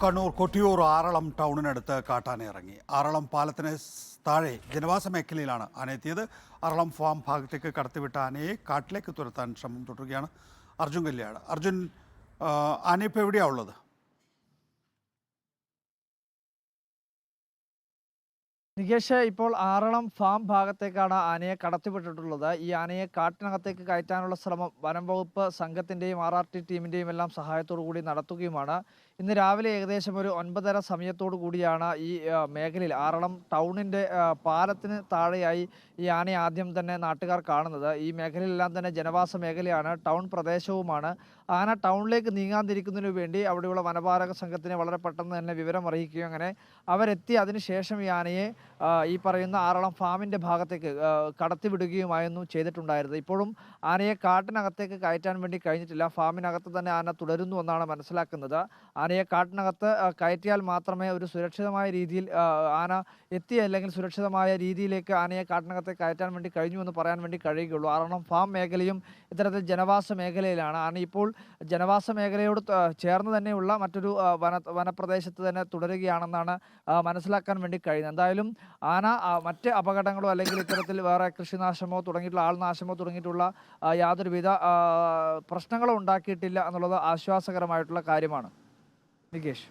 കണ്ണൂർ കൊട്ടിയൂർ ആറളം ടൗണിനടുത്ത് കാട്ടാന ഇറങ്ങി. ആറളം പാലത്തിന് താഴെ ജനവാസ മേഖലയിലാണ് ആന എത്തിയത്. ആറളം ഫാം ഭാഗത്തേക്ക് കടത്തിവിട്ട ആനയെ കാട്ടിലേക്ക് തുരത്താൻ ശ്രമം തുടരുകയാണ്. അർജുൻ കല്യാട്. അർജുൻ, ആന ഇപ്പോൾ എവിടെയാണ് ഉള്ളത്? നികേഷ്, ഇപ്പോൾ ആറളം ഫാം ഭാഗത്തേക്കാണ് ആനയെ കടത്തിവിട്ടിട്ടുള്ളത്. ഈ ആനയെ കാട്ടിനകത്തേക്ക് കയറ്റാനുള്ള ശ്രമം വനം വകുപ്പ് സംഘത്തിൻ്റെയും RRT ടീമിൻ്റെയും എല്ലാം സഹായത്തോടു കൂടി നടത്തുകയുമാണ്. ഇന്ന് രാവിലെ ഏകദേശം ഒരു 9:30 സമയത്തോടു കൂടിയാണ് ഈ മേഖലയിൽ ആറളം ടൗണിൻ്റെ പാലത്തിന് താഴെയായി ഈ ആനയെ ആദ്യം തന്നെ നാട്ടുകാർ കാണുന്നത്. ഈ മേഖലയിലെല്ലാം തന്നെ ജനവാസ മേഖലയാണ്, ടൗൺ പ്രദേശവുമാണ്. ആന ടൗണിലേക്ക് നീങ്ങാതിരിക്കുന്നതിന് വേണ്ടി അവിടെയുള്ള വനപാലക സംഘത്തിനെ വളരെ പെട്ടെന്ന് തന്നെ വിവരം അറിയിക്കുകയും അങ്ങനെ അവരെത്തി അതിനുശേഷം ഈ ആനയെ ഈ പറയുന്ന ആറളം ഫാമിൻ്റെ ഭാഗത്തേക്ക് കടത്തിവിടുകയുമായിരുന്നു ചെയ്തിട്ടുണ്ടായിരുന്നത്. ഇപ്പോഴും ആനയെ കാട്ടിനകത്തേക്ക് കയറ്റാൻ വേണ്ടി കഴിഞ്ഞിട്ടില്ല. ഫാമിനകത്ത് തന്നെ ആന തുടരുന്നു എന്നാണ് മനസ്സിലാക്കുന്നത്. ആനയെ കാട്ടിനകത്ത് കയറ്റിയാൽ മാത്രമേ ഒരു സുരക്ഷിതമായ രീതിയിൽ ആന എത്തി അല്ലെങ്കിൽ സുരക്ഷിതമായ രീതിയിലേക്ക് ആനയെ കാട്ടിനകത്തേക്ക് കയറ്റാൻ വേണ്ടി കഴിഞ്ഞു എന്ന് പറയാൻ വേണ്ടി കഴിയുകയുള്ളൂ. ആറളം ഫാം മേഖലയും ഇത്തരത്തിൽ ജനവാസ മേഖലയിലാണ്. ആന ഇപ്പോൾ ജനവാസ മേഖലയോട് ചേർന്ന് തന്നെയുള്ള മറ്റൊരു വനപ്രദേശത്ത് തന്നെ തുടരുകയാണെന്നാണ് മനസ്സിലാക്കാൻ വേണ്ടി കഴിയുന്നത്. എന്തായാലും ആന മറ്റ് അപകടങ്ങളോ അല്ലെങ്കിൽ ഇത്തരത്തിൽ വേറെ കൃഷിനാശമോ തുടങ്ങിയിട്ടുള്ള ആൾനാശമോ തുടങ്ങിയിട്ടുള്ള യാതൊരുവിധ പ്രശ്നങ്ങളും ഉണ്ടാക്കിയിട്ടില്ല എന്നുള്ളത് ആശ്വാസകരമായിട്ടുള്ള കാര്യമാണ്. നികേഷ്.